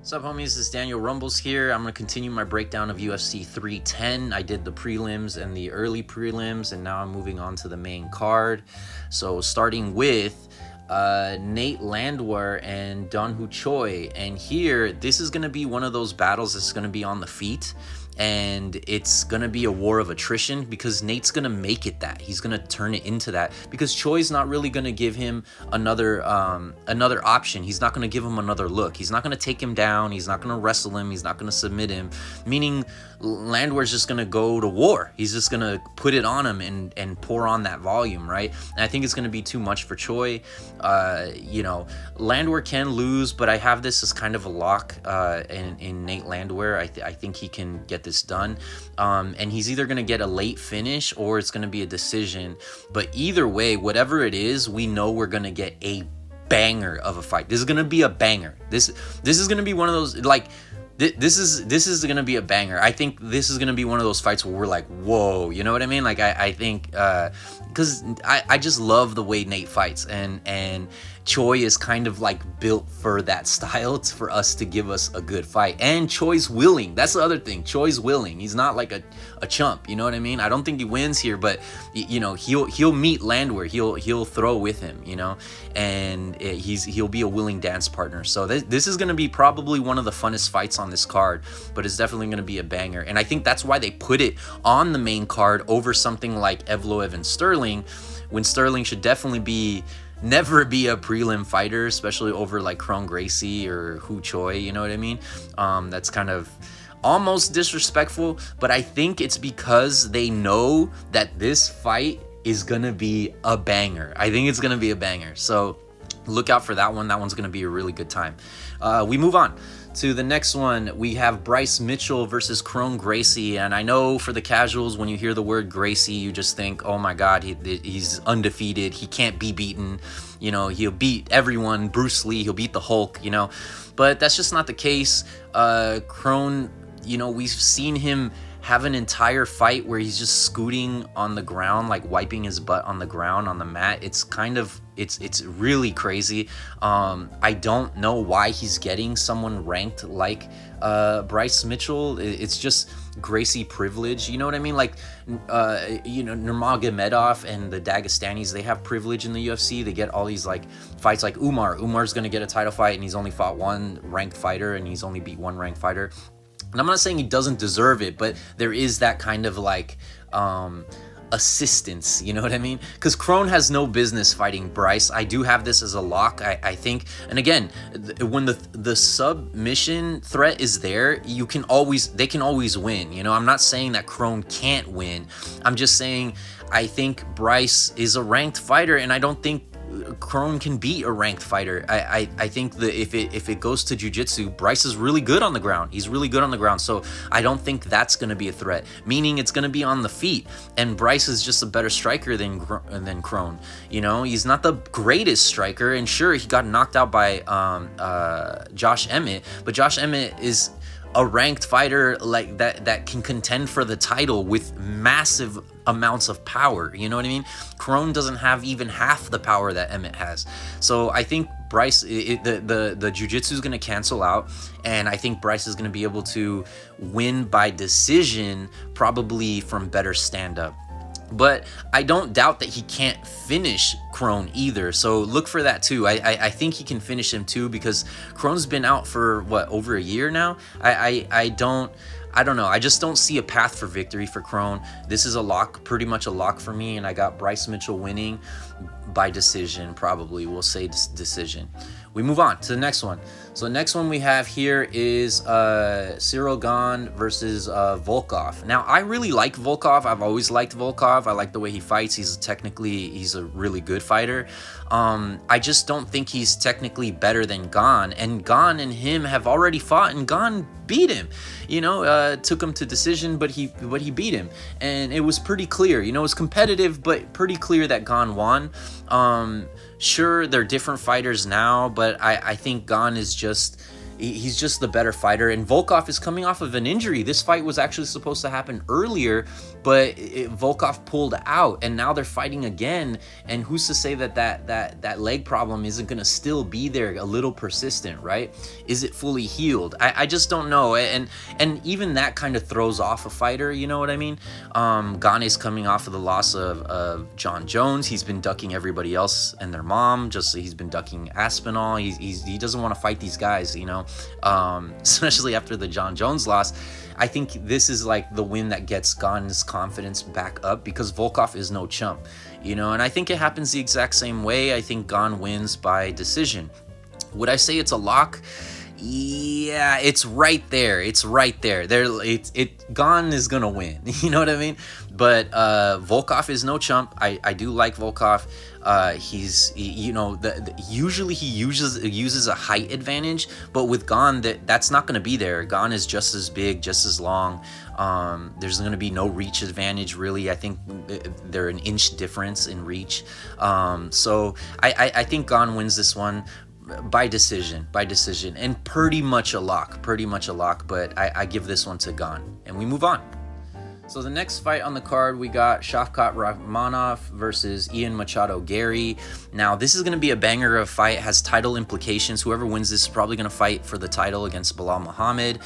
What's up, homies? This is Daniel Rumbles here. I'm going to continue my breakdown of UFC 310. I did the prelims and the early prelims, and now I'm moving on to the main card. So starting with Nate Landwehr and Dong-Hoo Choi. And here, this is going to be one of those battles that's going to be on the feet. And it's going to be a war of attrition because Nate's going to make it that. He's going to turn it into that because Choi's not really going to give him another option. He's not going to give him another look. He's not going to take him down. He's not going to wrestle him. He's not going to submit him, meaning Landwehr's just going to go to war. He's just going to put it on him and pour on that volume, right? And I think it's going to be too much for Choi. Landwehr can lose, but I have this as kind of a lock in Nate Landwehr. I think he can get this done, and he's either going to get a late finish or it's going to be a decision. But either way, whatever it is, we know we're going to get a banger of a fight. This is going to be a banger. This is going to be one of those, like, this is going to be a banger. I think this is going to be one of those fights where we're like, whoa, you know what I mean? Like, I think because I just love the way Nate fights, and Choi is kind of like built for that style for us to give us a good fight. And Choi's willing. That's the other thing. Choi's willing. He's not like a chump. You know what I mean? I don't think he wins here, but he'll meet Landwehr. He'll throw with him. And he'll be a willing dance partner. So this is going to be probably one of the funnest fights on this card, but it's definitely going to be a banger. And I think that's why they put it on the main card over something like Evloev and Sterling, when Sterling should definitely never be a prelim fighter, especially over like Kron Gracie or Hu Choi, you know what I mean? That's kind of almost disrespectful, but I think it's because they know that this fight is gonna be a banger. I think it's gonna be a banger, so look out for that one. That one's gonna be a really good time. We move on to the next one. We have Bryce Mitchell versus Kron Gracie. And I know for the casuals, when you hear the word Gracie, you just think, oh my God, he's undefeated. He can't be beaten. He'll beat everyone. Bruce Lee, he'll beat the Hulk, But that's just not the case. Kron, we've seen him have an entire fight where he's just scooting on the ground, like wiping his butt on the ground on the mat. It's really crazy. I don't know why he's getting someone ranked like Bryce Mitchell. It's just Gracie privilege, you know what I mean? Like Nurmagomedov and the Dagestanis, they have privilege in the UFC. They get all these like fights, like Umar's gonna get a title fight and he's only fought one ranked fighter and he's only beat one ranked fighter. And I'm not saying he doesn't deserve it, but there is that kind of like assistance, you know what I mean? Because Kron has no business fighting Bryce. I do have this as a lock, I think. And again, when the submission threat is there, they can always win. I'm not saying that Kron can't win. I'm just saying I think Bryce is a ranked fighter, and I don't think Kron can beat a ranked fighter. I think that if it goes to jiu-jitsu, Bryce is really good on the ground. He's really good on the ground. So I don't think that's going to be a threat, meaning it's going to be on the feet. And Bryce is just a better striker than Kron. He's not the greatest striker. And sure, he got knocked out by Josh Emmett, but Josh Emmett is a ranked fighter like that can contend for the title with massive amounts of power. You know what I mean? Kron doesn't have even half the power that Emmett has. So I think Bryce, the jiu-jitsu is going to cancel out, and I think Bryce is going to be able to win by decision, probably from better stand-up. But I don't doubt that he can't finish Kron either. So look for that too. I think he can finish him too, because Kron's been out for over a year now. I don't know. I just don't see a path for victory for Kron. This is a lock, pretty much a lock for me, and I got Bryce Mitchell winning by decision, probably. We'll say decision. We move on to the next one. So the next one we have here is Cyril Gane versus Volkov. Now, I really like Volkov. I've always liked Volkov. I like the way he fights. He's a really good fighter. I just don't think he's technically better than Gane. And Gane and him have already fought, and Gane beat him. Took him to decision, but he beat him. And it was pretty clear. It was competitive, but pretty clear that Gane won. Sure, they're different fighters now, but I think Gane is just he's just the better fighter. And Volkov is coming off of an injury. This fight was actually supposed to happen earlier, but Volkov pulled out, and now they're fighting again. And who's to say that leg problem isn't going to still be there, a little persistent, right? Is it fully healed? I just don't know. And even that kind of throws off a fighter, you know what I mean? Gane's coming off of the loss of John Jones. He's been ducking everybody else and their mom. Just he's been ducking Aspinall. He doesn't want to fight these guys, you know, especially after the John Jones loss. I think this is like the win that gets Gane's confidence back up, because Volkov is no chump, you know. And I think it happens the exact same way. I think Gane wins by decision. Would I say it's a lock? Yeah, it's right there. It's right there. Gane is gonna win. You know what I mean? But Volkov is no chump. I do like Volkov. Usually he uses a height advantage, but with Gane, that's not gonna be there. Gane is just as big, just as long. There's going to be no reach advantage, really. I think they're an inch difference in reach. So I think Gane wins this one by decision, and pretty much a lock, but I give this one to Gane, and we move on. So the next fight on the card, we got Shavkat Rakhmonov versus Ian Machado Gary. Now, this is going to be a banger of a fight, has title implications. Whoever wins this is probably going to fight for the title against Bilal Muhammad.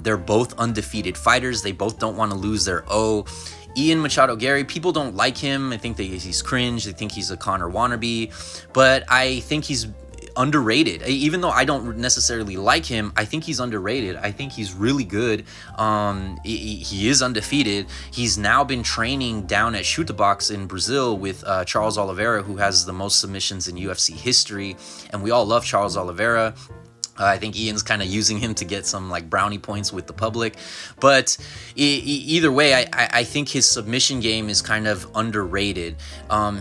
They're both undefeated fighters. They both don't want to lose their O. Ian Machado Gary, people don't like him. I think he's cringe. They think he's a Conor wannabe. But I think he's underrated. Even though I don't necessarily like him, I think he's underrated. I think he's really good. He is undefeated. He's now been training down at Chutabox in Brazil with Charles Oliveira, who has the most submissions in UFC history, and we all love Charles Oliveira. I think Ian's kind of using him to get some like brownie points with the public. But either way, I think his submission game is kind of underrated.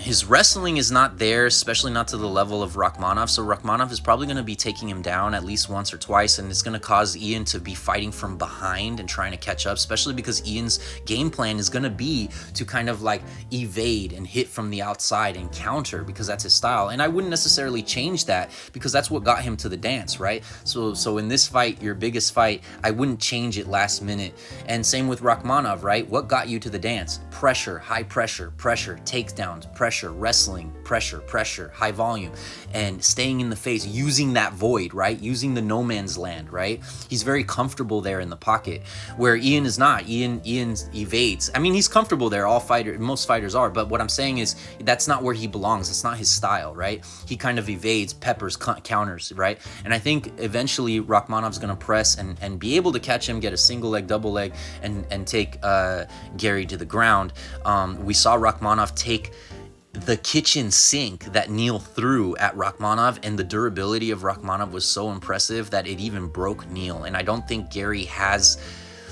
His wrestling is not there, especially not to the level of Rakhmonov. So Rakhmonov is probably going to be taking him down at least once or twice, and it's going to cause Ian to be fighting from behind and trying to catch up, especially because Ian's game plan is going to be to kind of like evade and hit from the outside and counter, because that's his style. And I wouldn't necessarily change that, because that's what got him to the dance, right? So in this fight, your biggest fight, I wouldn't change it last minute. And same with Rakhmonov, right? What got you to the dance? Pressure, high pressure, takedowns, pressure, wrestling, pressure, high volume, and staying in the face, using that void, right? Using the no man's land, right? He's very comfortable there in the pocket, where Ian is not. Ian evades. I mean, he's comfortable there. Most fighters are, but what I'm saying is that's not where he belongs. It's not his style, right? He kind of evades, peppers, counters, right? And I think eventually Rakhmonov's going to press and be able to catch him, get a single leg, double leg, and take Gary to the ground. We saw Rakhmonov take the kitchen sink that Neil threw at Rakhmonov, and the durability of Rakhmonov was so impressive that it even broke Neil. And I don't think Gary has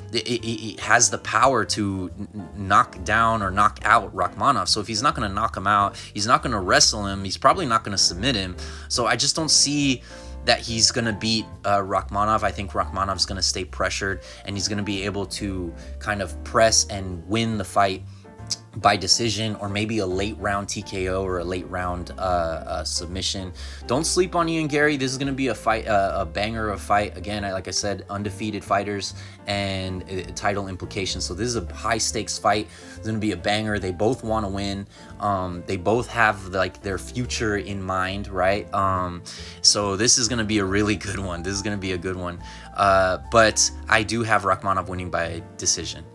the power to knock down or knock out Rakhmonov. So if he's not going to knock him out, he's not going to wrestle him, he's probably not going to submit him. So I just don't see that he's going to beat Rakhmonov. I think Rakhmonov's going to stay pressured, and he's going to be able to kind of press and win the fight by decision, or maybe a late round TKO or a late round submission. Don't sleep on Ian Gary. This is going to be a fight, a banger of fight. Again, like I said, undefeated fighters and title implications. So this is a high stakes fight. It's going to be a banger. They both want to win. They both have like their future in mind, right? So this is going to be a really good one. This is going to be a good one. But I do have Rakhmonov winning by decision.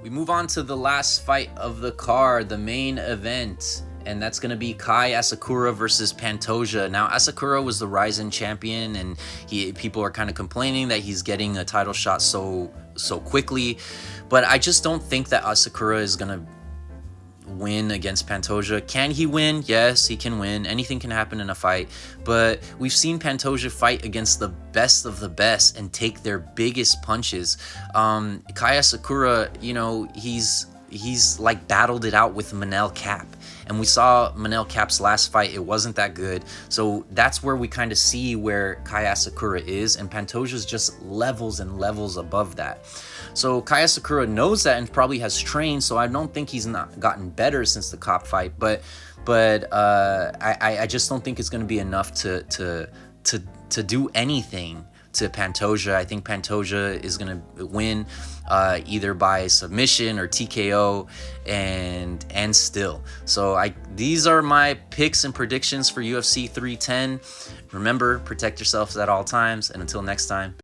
We move on to the last fight of the card, the main event, and that's going to be Kai Asakura versus Pantoja. Now, Asakura was the Ryzen champion, and people are kind of complaining that he's getting a title shot so quickly, but I just don't think that Asakura is going to win against Pantoja. Can he win? Yes, he can win. Anything can happen in a fight, but we've seen Pantoja fight against the best of the best and take their biggest punches. Kai Asakura, you know, he's like battled it out with Manel Cap, and we saw Manel Cap's last fight. It wasn't that good, so that's where we kind of see where Kai Asakura is, and Pantoja's just levels and levels above that. So Kai Asakura knows that and probably has trained, so I don't think he's not gotten better since the Cop fight, but I just don't think it's going to be enough to do anything to Pantoja. I think Pantoja is going to win either by submission or TKO and still. So these are my picks and predictions for UFC 310. Remember, protect yourselves at all times, and until next time.